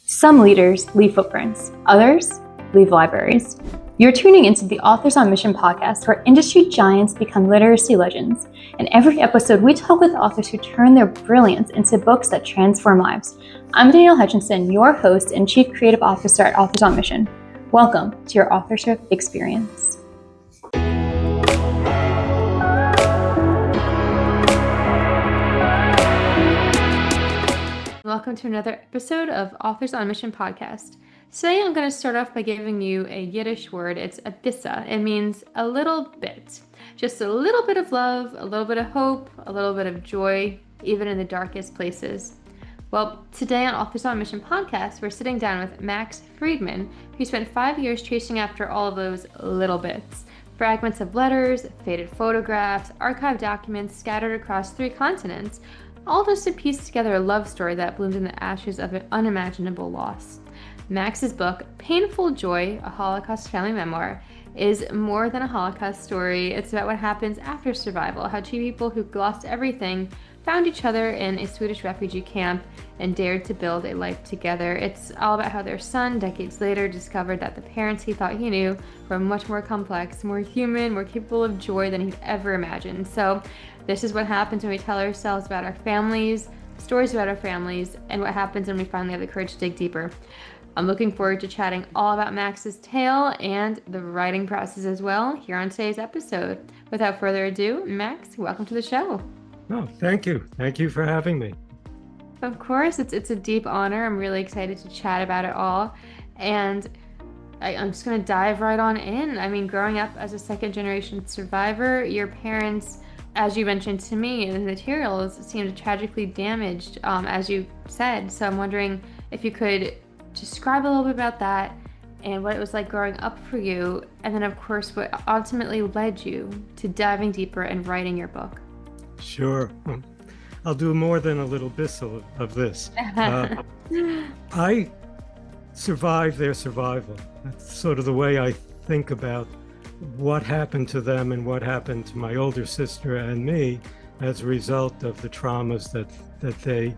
Some leaders leave footprints, others leave libraries. You're tuning into the Authors on Mission podcast, where industry giants become literacy legends. In every episode, we talk with authors who turn their brilliance into books that transform lives. I'm Danielle Hutchinson, your host and Chief Creative Officer at Authors on Mission. Welcome to your authorship experience. Welcome to another episode of Authors on Mission podcast. Today I'm going to start off by giving you a Yiddish word. It's a bissa. It means a little bit. Just a little bit of love, a little bit of hope, a little bit of joy, even in the darkest places. Well, today on Authors on Mission podcast, we're sitting down with Max Friedman, who spent 5 years chasing after all of those little bits. Fragments of letters, faded photographs, archived documents scattered across 3 continents, all just to piece together a love story that bloomed in the ashes of an unimaginable loss. Max's book, Painful Joy, a Holocaust family memoir, is more than a Holocaust story. It's about what happens after survival, how 2 people who lost everything found each other in a Swedish refugee camp and dared to build a life together. It's all about how their son, decades later, discovered that the parents he thought he knew were much more complex, more human, more capable of joy than he'd ever imagined. So this is what happens when we tell ourselves about our families, stories about our families, and what happens when we finally have the courage to dig deeper. I'm looking forward to chatting all about Max's tale and the writing process as well here on today's episode. Without further ado, Max, welcome to the show. Oh, thank you. Thank you for having me. Of course, it's a deep honor. I'm really excited to chat about it all. And I'm just going to dive right on in. I mean, growing up as a second-generation survivor, your parents, as you mentioned to me in the materials, seemed tragically damaged, as you said. So I'm wondering if you could describe a little bit about that and what it was like growing up for you. And then, of course, what ultimately led you to diving deeper and writing your book. Sure. I'll do more than a little bissel of this. I survived their survival. That's sort of the way I think about what happened to them and what happened to my older sister and me as a result of the traumas that they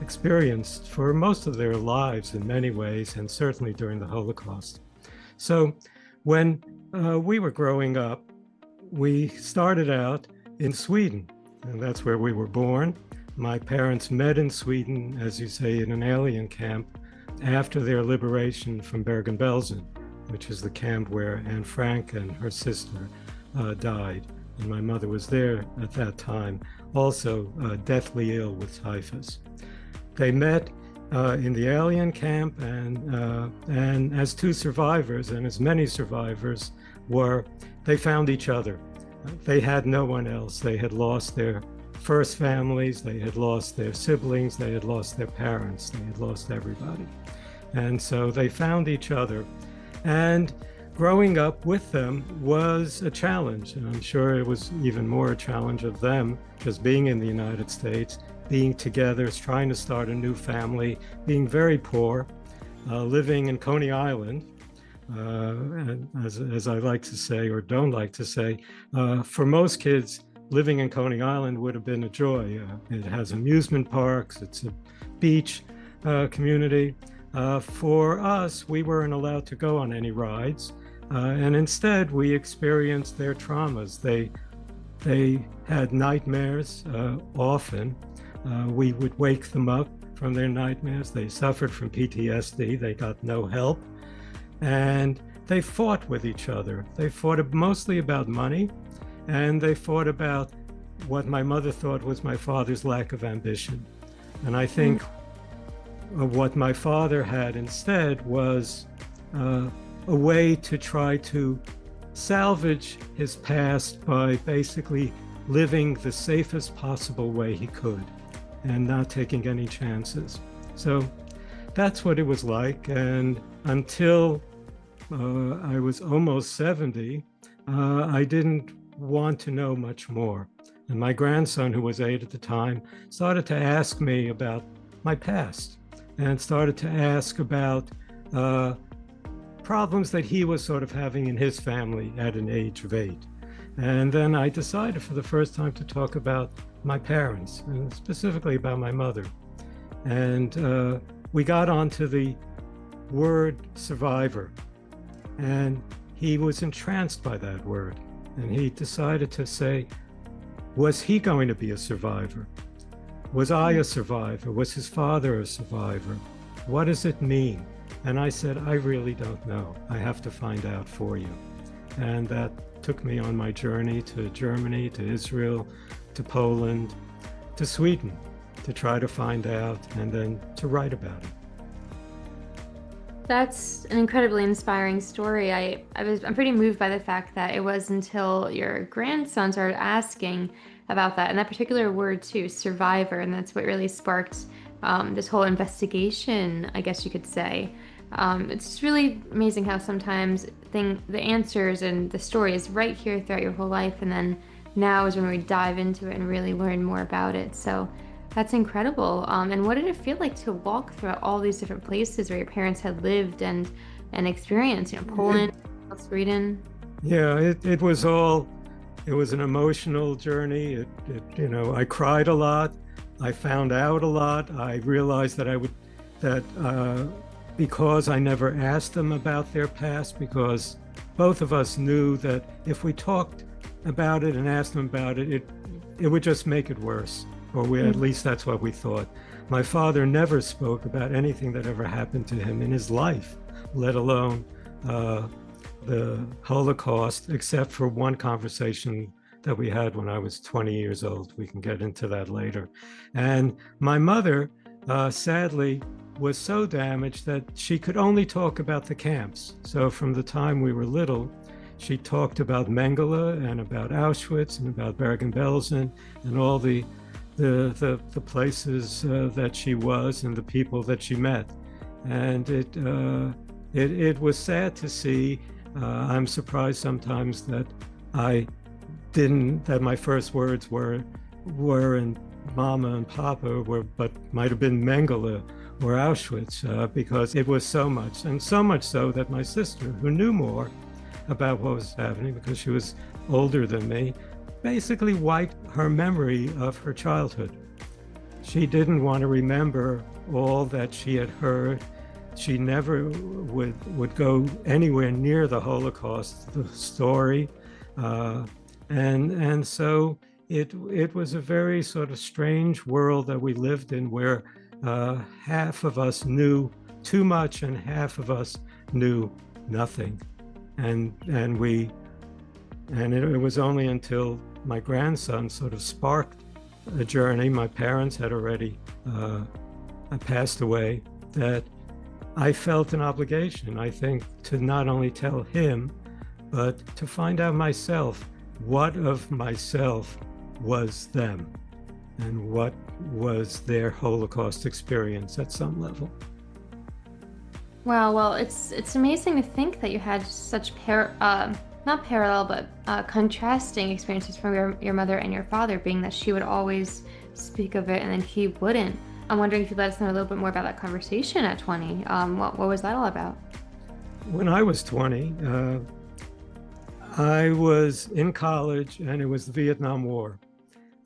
experienced for most of their lives in many ways, and certainly during the Holocaust. So when we were growing up, we started out in Sweden, and that's where we were born. My parents met in Sweden, as you say, in an alien camp after their liberation from Bergen-Belsen, which is the camp where Anne Frank and her sister died. And my mother was there at that time, also deathly ill with typhus. They met in the alien camp, and as 2 survivors, and as many survivors were, they found each other. They had no one else. They had lost their first families, they had lost their siblings, they had lost their parents, they had lost everybody. And so they found each other. And growing up with them was a challenge. And I'm sure it was even more a challenge of them just being in the United States, being together, trying to start a new family, being very poor, living in Coney Island. And as I like to say, or don't like to say, for most kids, living in Coney Island would have been a joy. It has amusement parks, it's a beach community. For us, we weren't allowed to go on any rides, and instead we experienced their traumas. They had nightmares often. We would wake them up from their nightmares. They suffered from PTSD. They got no help. And they fought with each other. They fought mostly about money, and they fought about what my mother thought was my father's lack of ambition. And I think what my father had instead was a way to try to salvage his past by basically living the safest possible way he could and not taking any chances. So that's what it was like. And until I was almost 70, I didn't want to know much more. And my grandson, who was 8 at the time, started to ask me about my past and started to ask about problems that he was sort of having in his family at an age of 8. And then I decided for the first time to talk about my parents, and specifically about my mother. And we got onto the word survivor. And he was entranced by that word. And he decided to say, was he going to be a survivor? Was I a survivor? Was his father a survivor? What does it mean? And I said, I really don't know. I have to find out for you. And that took me on my journey to Germany, to Israel, to Poland, to Sweden, to try to find out and then to write about it. That's an incredibly inspiring story. I'm pretty moved by the fact that it was until your grandson started asking about that and that particular word too, survivor, and that's what really sparked this whole investigation, I guess you could say. It's just really amazing how sometimes the answers and the story is right here throughout your whole life, and then now is when we dive into it and really learn more about it. So that's incredible. And what did it feel like to walk throughout all these different places where your parents had lived and experienced? Poland, Sweden. Yeah, it was an emotional journey. I cried a lot. I found out a lot. I realized that because I never asked them about their past, because both of us knew that if we talked about it and asked them about it, it would just make it worse. Or at least that's what we thought. My father never spoke about anything that ever happened to him in his life, let alone the Holocaust, except for one conversation that we had when I was 20 years old. We can get into that later. And my mother, sadly, was so damaged that she could only talk about the camps. So from the time we were little, she talked about Mengele and about Auschwitz and about Bergen-Belsen and all the places that she was and the people that she met. And it was sad to see. I'm surprised sometimes that that my first words weren't Mama and Papa, but might have been Mengele or Auschwitz, because it was so much, and so much so that my sister, who knew more about what was happening because she was older than me, basically wiped her memory of her childhood. She didn't want to remember all that she had heard. She never would go anywhere near the Holocaust, the story, and so it was a very sort of strange world that we lived in, where half of us knew too much and half of us knew nothing, and it was only until my grandson sort of sparked a journey. My parents had already passed away, that I felt an obligation, I think, to not only tell him, but to find out myself what of myself was them and what was their Holocaust experience at some level. Wow, well, it's amazing to think that you had such not parallel, but contrasting experiences from your mother and your father, being that she would always speak of it and then he wouldn't. I'm wondering if you let us know a little bit more about that conversation at 20. What was that all about? When I was 20, I was in college, and it was the Vietnam War.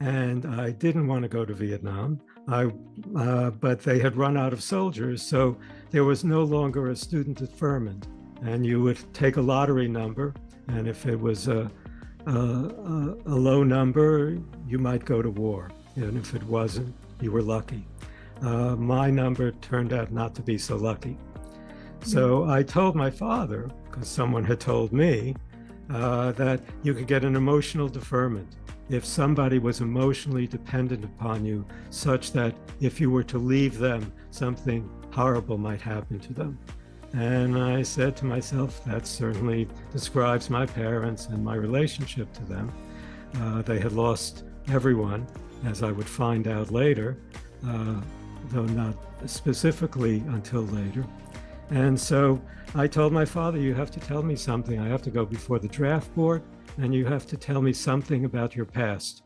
And I didn't want to go to Vietnam, but they had run out of soldiers, so there was no longer a student deferment. And you would take a lottery number, and if it was a low number, you might go to war. And if it wasn't, you were lucky. My number turned out not to be so lucky. So I told my father, because someone had told me, that you could get an emotional deferment if somebody was emotionally dependent upon you, such that if you were to leave them, something horrible might happen to them. And I said to myself, that certainly describes my parents and my relationship to them. They had lost everyone, as I would find out later, though not specifically until later. And so I told my father, you have to tell me something. I have to go before the draft board, and you have to tell me something about your past.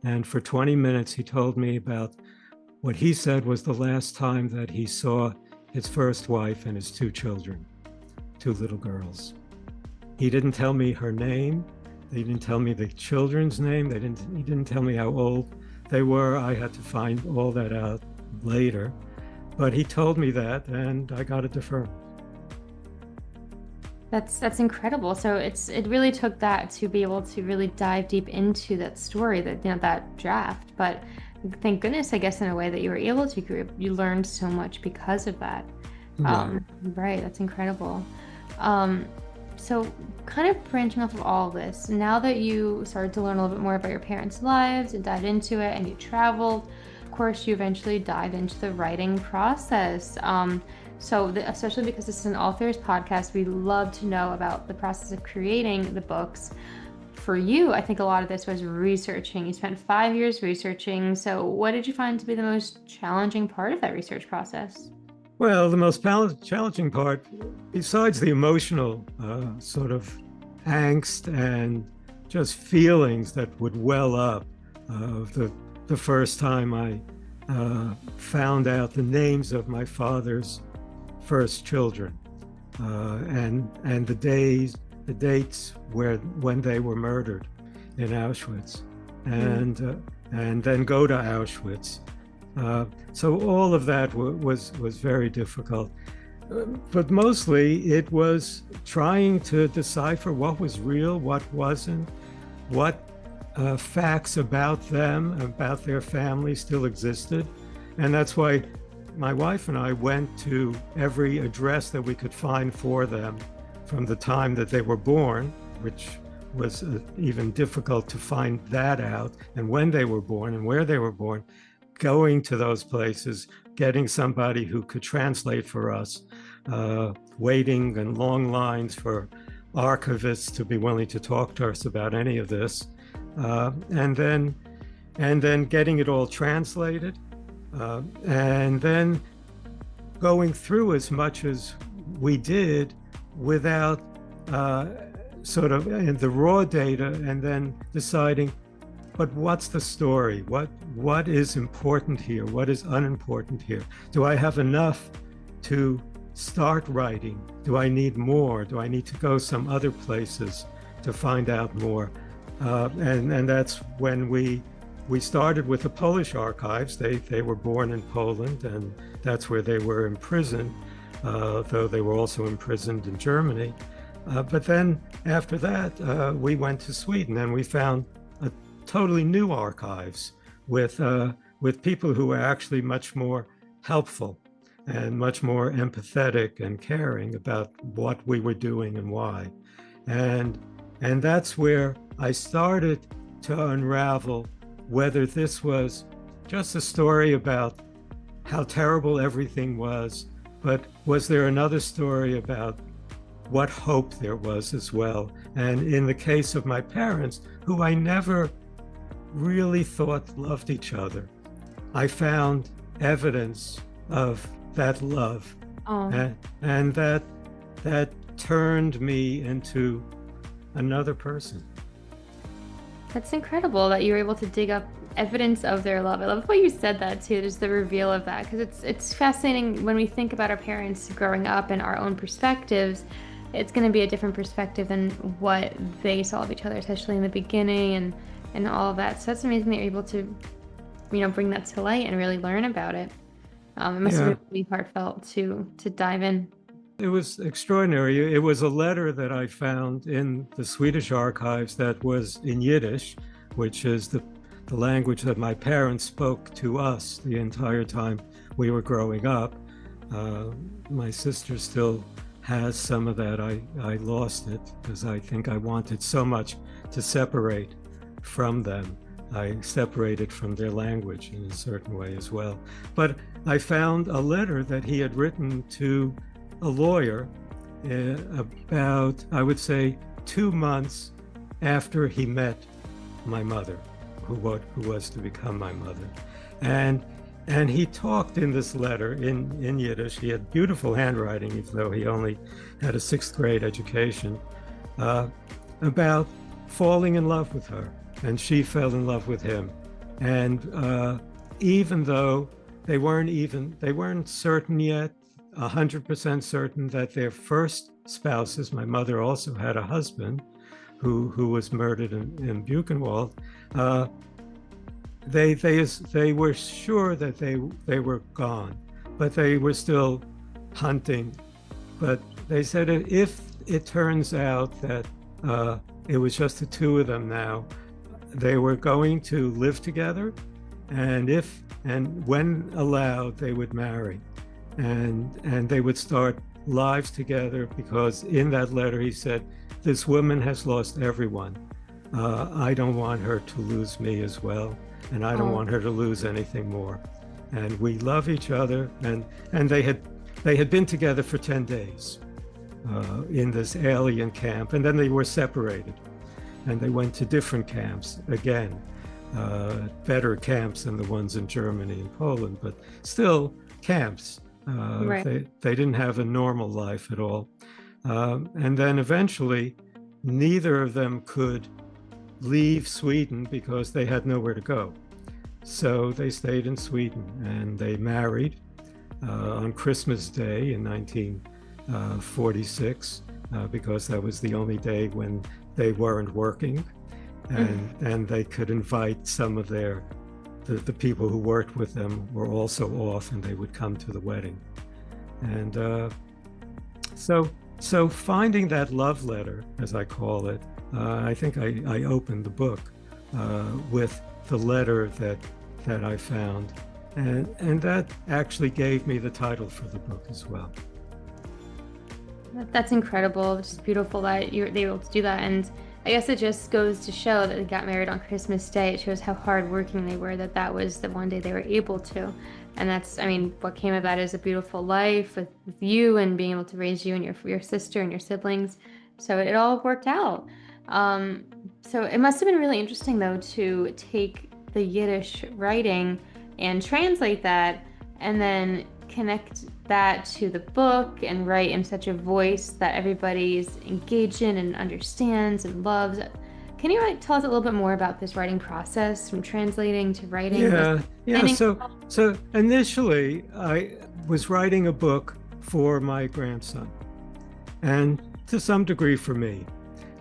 And for 20 minutes, he told me about what he said was the last time that he saw his first wife and his two children, two little girls. He didn't tell me her name. He didn't tell me the children's name. He didn't tell me how old they were. I had to find all that out later. But he told me that, and I got a deferment. That's incredible. So it really took that to be able to really dive deep into that story, that that draft. But thank goodness, I guess, in a way that you were able to. You learned so much because of that. Yeah. Right, that's incredible. Um, so kind of branching off of all of this, now that you started to learn a little bit more about your parents' lives and dive into it, and you traveled, of course, you eventually dive into the writing process. Especially because this is an author's podcast, we love to know about the process of creating the books. For you, I think a lot of this was researching. You spent 5 years researching. So what did you find to be the most challenging part of that research process? Well, the most challenging part, besides the emotional sort of angst and just feelings that would well up the first time I found out the names of my father's first children, and the dates when they were murdered in Auschwitz, and then go to Auschwitz. So all of that was very difficult, but mostly it was trying to decipher what was real, what wasn't, what facts about them, about their family still existed. And that's why my wife and I went to every address that we could find for them from the time that they were born, which was even difficult to find that out, and when they were born and where they were born, going to those places, getting somebody who could translate for us, waiting in long lines for archivists to be willing to talk to us about any of this, and then getting it all translated, and then going through as much as we did without sort of in the raw data, and then deciding, but what's the story? What is important here? What is unimportant here? Do I have enough to start writing? Do I need more? Do I need to go some other places to find out more? And that's when we started with the Polish archives. They were born in Poland, and that's where they were imprisoned, though they were also imprisoned in Germany. But then after that, we went to Sweden, and we found a totally new archives with people who were actually much more helpful and much more empathetic and caring about what we were doing and why. And that's where I started to unravel whether this was just a story about how terrible everything was, but was there another story about what hope there was as well? And in the case of my parents, who I never really thought loved each other, I found evidence of that love. And that turned me into another person. That's incredible that you were able to dig up evidence of their love. I love the way you said that too, just the reveal of that, because it's fascinating when we think about our parents growing up and our own perspectives. It's going to be a different perspective than what they saw of each other, especially in the beginning and all of that. So that's amazing that you're able to, bring that to light and really learn about it. It must have been really heartfelt to dive in. It was extraordinary. It was a letter that I found in the Swedish archives that was in Yiddish, which is the language that my parents spoke to us the entire time we were growing up. My sister still has some of that. I lost it because I think I wanted so much to separate from them. I separated from their language in a certain way as well. But I found a letter that he had written to a lawyer about, I would say, 2 months after he met my mother, who was to become my mother. And he talked in this letter in Yiddish. He had beautiful handwriting, even though he only had a 6th grade education, about falling in love with her, and she fell in love with him. And even though they weren't certain yet, 100% certain that their first spouses, my mother also had a husband who was murdered in Buchenwald, they were sure that they were gone, but they were still hunting. But they said if it turns out that it was just the two of them now, they were going to live together, and if and when allowed, they would marry, and they would start lives together. Because in that letter he said, "This woman has lost everyone. I don't want her to lose me as well, and I don't want her to lose anything more. And we love each other." And they had been together for 10 days in this alien camp, and then they were separated, and they went to different camps again, better camps than the ones in Germany and Poland, but still camps. Right. They didn't have a normal life at all. And then eventually, neither of them could leave Sweden because they had nowhere to go. So they stayed in Sweden, and they married on Christmas Day in 1946, because that was the only day when they weren't working, and they could invite some of the people who worked with them were also off, and they would come to the wedding. And so finding that love letter, as I call it, I think I opened the book with the letter that I found, and that actually gave me the title for the book as well. That's incredible. It's just beautiful that they were able to do that. And I guess it just goes to show that they got married on Christmas Day. It shows how hardworking they were, that was the one day they were able to. And that's, I mean, what came of that is a beautiful life with you, and being able to raise you and your sister and your siblings. So it all worked out. So it must have been really interesting, though, to take the Yiddish writing and translate that, and then connect that to the book and write in such a voice that everybody's engaged in and understands and loves. Can you tell us a little bit more about this writing process, from translating to writing? Yeah. So initially, I was writing a book for my grandson, and to some degree for me,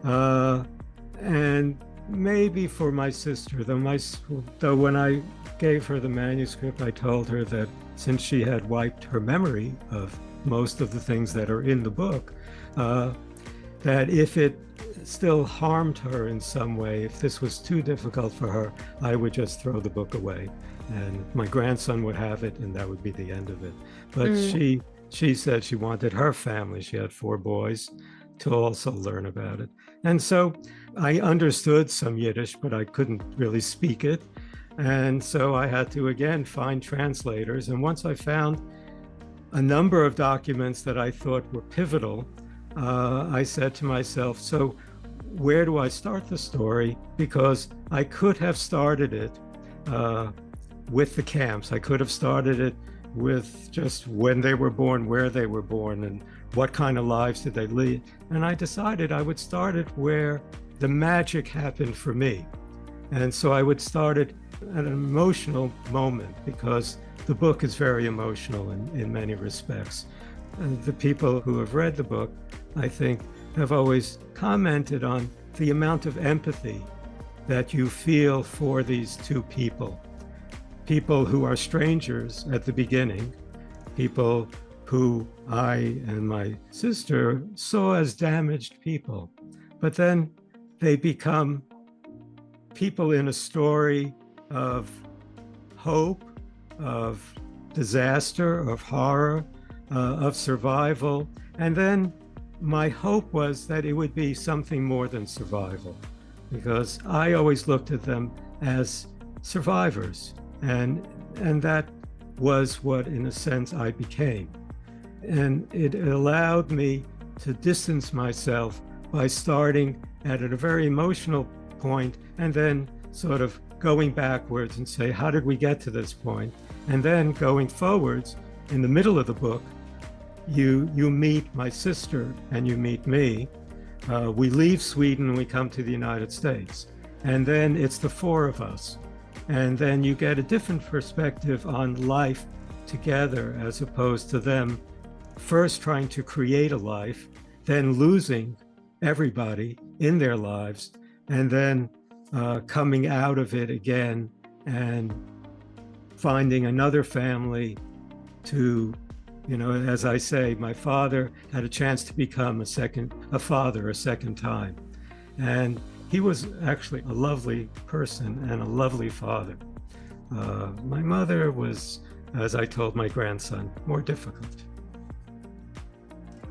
and maybe for my sister. Though when I gave her the manuscript, I told her that since she had wiped her memory of most of the things that are in the book, that if it still harmed her in some way, if this was too difficult for her, I would just throw the book away, and my grandson would have it, and that would be the end of it. But she said she wanted her family, she had 4 boys, to also learn about it. And so I understood some Yiddish, but I couldn't really speak it. And so I had to, again, find translators. And once I found a number of documents that I thought were pivotal, I said to myself, so where do I start the story? Because I could have started it with the camps. I could have started it with just when they were born, where they were born, and what kind of lives did they lead. And I decided I would start it where the magic happened for me. And so I would start it at an emotional moment, because the book is very emotional in many respects. And the people who have read the book, I think, have always commented on the amount of empathy that you feel for these two people who are strangers at the beginning, people who I and my sister saw as damaged people, but then they become people in a story of hope, of disaster, of horror, of survival. And then my hope was that it would be something more than survival, because I always looked at them as survivors, and that was what, in a sense, I became. And it allowed me to distance myself by starting at a very emotional point, and then sort of going backwards and say, how did we get to this point? And then going forwards, in the middle of the book, you meet my sister and you meet me. We leave Sweden and we come to the United States. And then it's the 4 of us. And then you get a different perspective on life together, as opposed to them first trying to create a life, then losing everybody in their lives, and then coming out of it again and finding another family to, as I say, my father had a chance to become a father a second time. And he was actually a lovely person and a lovely father. My mother was, as I told my grandson, more difficult.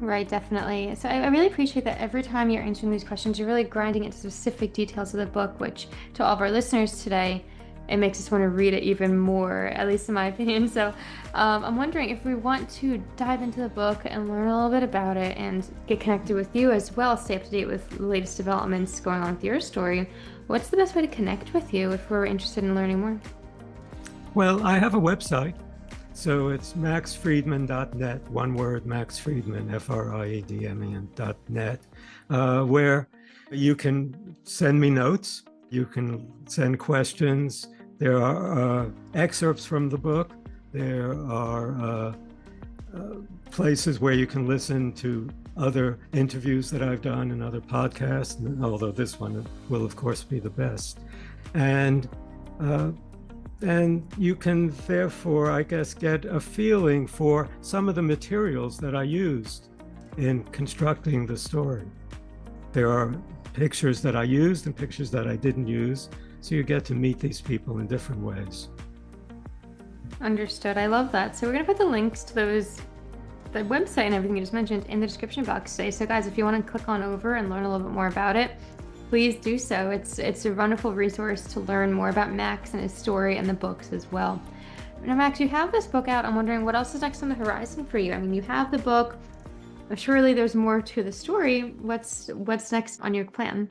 Right, definitely. So I really appreciate that every time you're answering these questions, you're really grinding into specific details of the book, which to all of our listeners today, it makes us want to read it even more, at least in my opinion. So I'm wondering if we want to dive into the book and learn a little bit about it and get connected with you as well, stay up to date with the latest developments going on with your story. What's the best way to connect with you if we're interested in learning more? Well, I have a website. So it's maxfriedman.net, one word, Max Friedman, Friedman.net, where you can send me notes, you can send questions. There are excerpts from the book. There are places where you can listen to other interviews that I've done and other podcasts, although this one will, of course, be the best. And you can therefore, I guess, get a feeling for some of the materials that I used in constructing the story. There are pictures that I used and pictures that I didn't use, so you get to meet these people in different ways. Understood. I love that. So we're going to put the links to the website and everything you just mentioned in the description box today. So guys, if you want to click on over and learn a little bit more about it, please do so. It's a wonderful resource to learn more about Max and his story and the books as well. Now, Max, you have this book out. I'm wondering what else is next on the horizon for you. I mean, you have the book. Surely there's more to the story. What's next on your plan?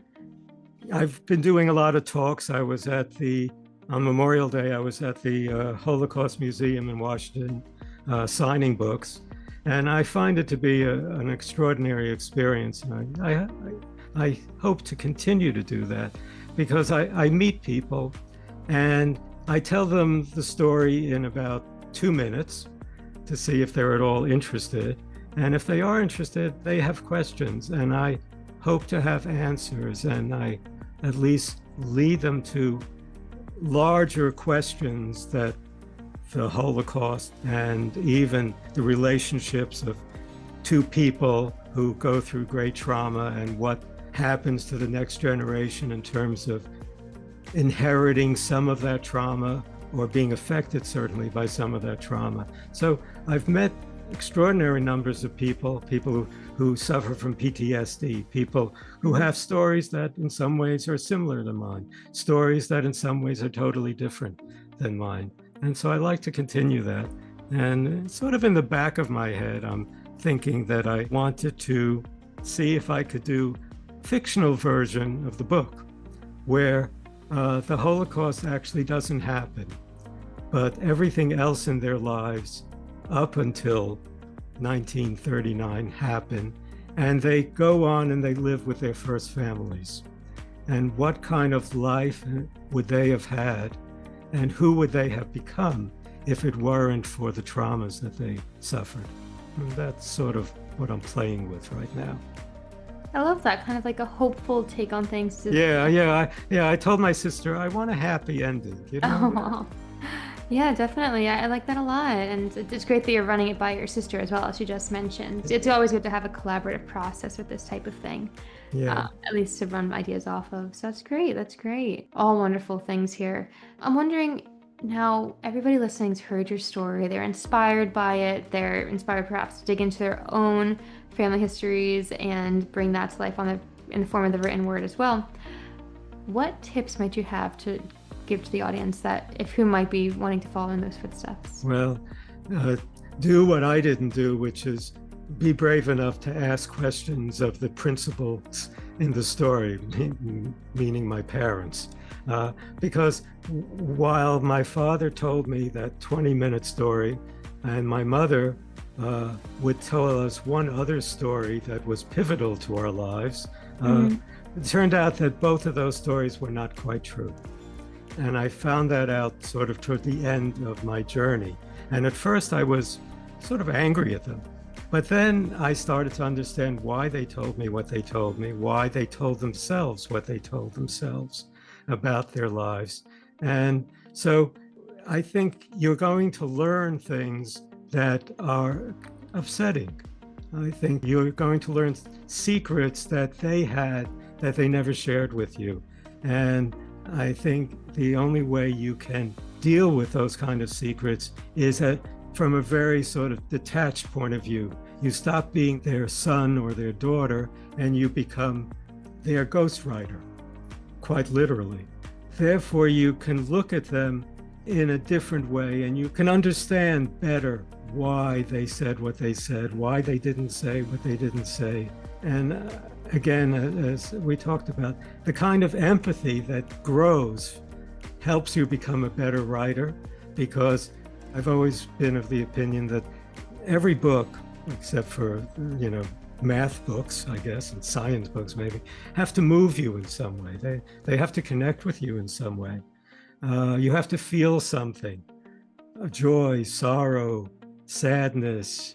I've been doing a lot of talks. I was on Memorial Day, I was at the Holocaust Museum in Washington signing books. And I find it to be an extraordinary experience. I hope to continue to do that because I meet people and I tell them the story in about 2 minutes to see if they're at all interested. And if they are interested, they have questions and I hope to have answers, and I at least lead them to larger questions that the Holocaust and even the relationships of two people who go through great trauma and what happens to the next generation in terms of inheriting some of that trauma or being affected certainly by some of that trauma. So I've met extraordinary numbers of people who suffer from PTSD, people who have stories that in some ways are similar to mine, stories that in some ways are totally different than mine. And so I like to continue that. And sort of in the back of my head, I'm thinking that I wanted to see if I could do fictional version of the book where the Holocaust actually doesn't happen, but everything else in their lives up until 1939 happened, and they go on and they live with their first families. And what kind of life would they have had, and who would they have become if it weren't for the traumas that they suffered? And that's sort of what I'm playing with right now. I love that, kind of like a hopeful take on things. I told my sister I want a happy ending. Oh, yeah, definitely. I like that a lot, and it's great that you're running it by your sister as well, as you just mentioned. It's always good to have a collaborative process with this type of thing. Yeah. At least to run ideas off of. So that's great. That's great. All wonderful things here. I'm wondering now, everybody listening's heard your story. They're inspired by it. They're inspired perhaps to dig into their own family histories and bring that to life in the form of the written word as well. What tips might you have to give to the audience who might be wanting to follow in those footsteps? Well, do what I didn't do, which is be brave enough to ask questions of the principals in the story, meaning my parents. Because while my father told me that 20-minute story, and my mother would tell us one other story that was pivotal to our lives, it turned out that both of those stories were not quite true. And I found that out sort of toward the end of my journey. And at first I was sort of angry at them. But then I started to understand why they told me what they told me, why they told themselves what they told themselves about their lives. And so I think you're going to learn things that are upsetting. I think you're going to learn secrets that they had that they never shared with you. And I think the only way you can deal with those kind of secrets is from a very sort of detached point of view. You stop being their son or their daughter and you become their ghostwriter, quite literally. Therefore, you can look at them in a different way and you can understand better why they said what they said, why they didn't say what they didn't say. And again, as we talked about, the kind of empathy that grows helps you become a better writer, because I've always been of the opinion that every book, except for, math books, I guess, and science books maybe, have to move you in some way. They have to connect with you in some way. You have to feel something, joy, sorrow, sadness,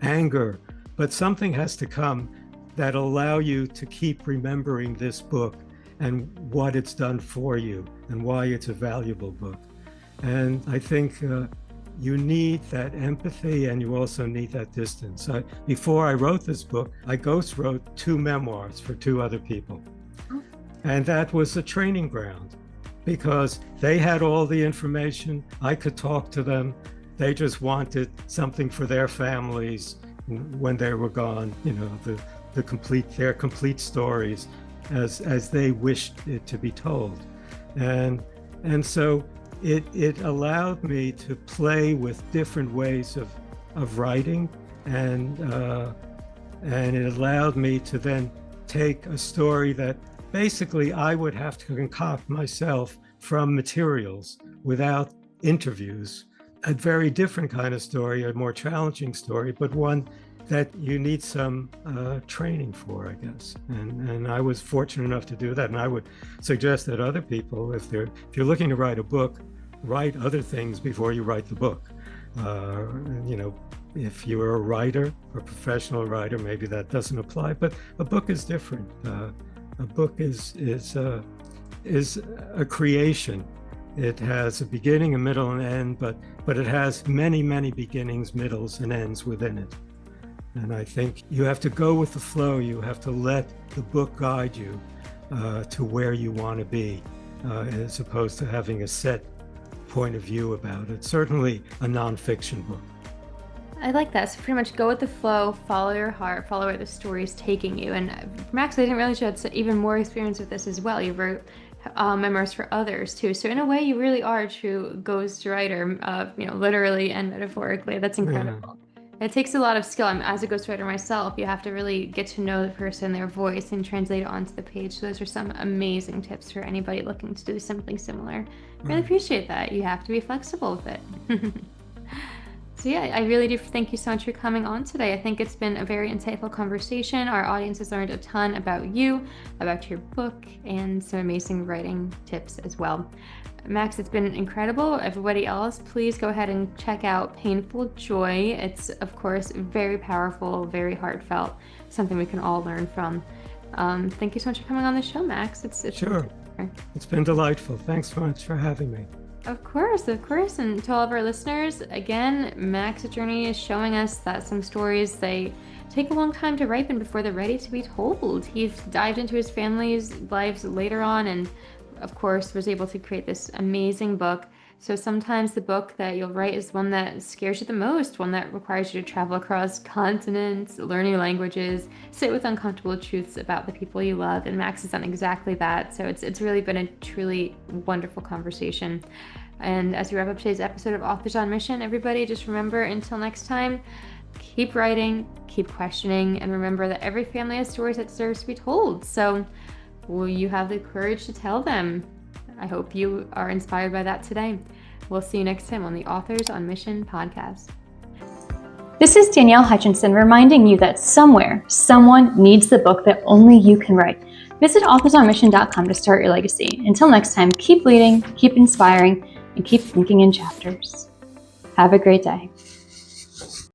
anger, but something has to come that allow you to keep remembering this book and what it's done for you and why it's a valuable book. And I think you need that empathy and you also need that distance. Before I wrote this book, I ghost wrote 2 memoirs for 2 other people. And that was a training ground because they had all the information. I could talk to them. They just wanted something for their families when they were gone, their complete stories as they wished it to be told. And so it allowed me to play with different ways of writing, and it allowed me to then take a story that basically I would have to concoct myself from materials without interviews. A very different kind of story, a more challenging story, but one that you need some training for, I guess. And I was fortunate enough to do that. And I would suggest that other people, if you're looking to write a book, write other things before you write the book. If you're a writer, a professional writer, maybe that doesn't apply, but a book is different. A book is a creation. It has a beginning, a middle, and end, but it has many, many beginnings, middles, and ends within it. And I think you have to go with the flow. You have to let the book guide you to where you want to be, as opposed to having a set point of view about it. Certainly a nonfiction book. I like that. So pretty much go with the flow, follow your heart, follow where the story is taking you. And Max, I didn't realize you had even more experience with this as well. You wrote memoirs for others too. So in a way, you really are a true ghostwriter, literally and metaphorically. That's incredible. Yeah. It takes a lot of skill. As a ghostwriter myself, you have to really get to know the person, their voice, and translate it onto the page. So those are some amazing tips for anybody looking to do something similar. Really appreciate that. You have to be flexible with it. So yeah, I really do thank you so much for coming on today. I think it's been a very insightful conversation. Our audience has learned a ton about you, about your book, and some amazing writing tips as well. Max, it's been incredible. Everybody else, please go ahead and check out Painful Joy. It's, of course, very powerful, very heartfelt, something we can all learn from. Thank you so much for coming on the show, Max. It's sure. It's been delightful. Thanks so much for having me. Of course. And to all of our listeners, again, Max's journey is showing us that some stories, they take a long time to ripen before they're ready to be told. He's dived into his family's lives later on and, of course, was able to create this amazing book. So sometimes the book that you'll write is one that scares you the most, one that requires you to travel across continents, learn new languages, sit with uncomfortable truths about the people you love. And Max has done exactly that. So it's really been a truly wonderful conversation. And as we wrap up today's episode of Authors on Mission, everybody just remember, until next time, keep writing, keep questioning, and remember that every family has stories that deserve to be told. So will you have the courage to tell them? I hope you are inspired by that today. We'll see you next time on the Authors on Mission podcast. This is Danielle Hutchinson reminding you that somewhere, someone needs the book that only you can write. Visit authorsonmission.com to start your legacy. Until next time, keep leading, keep inspiring, and keep thinking in chapters. Have a great day.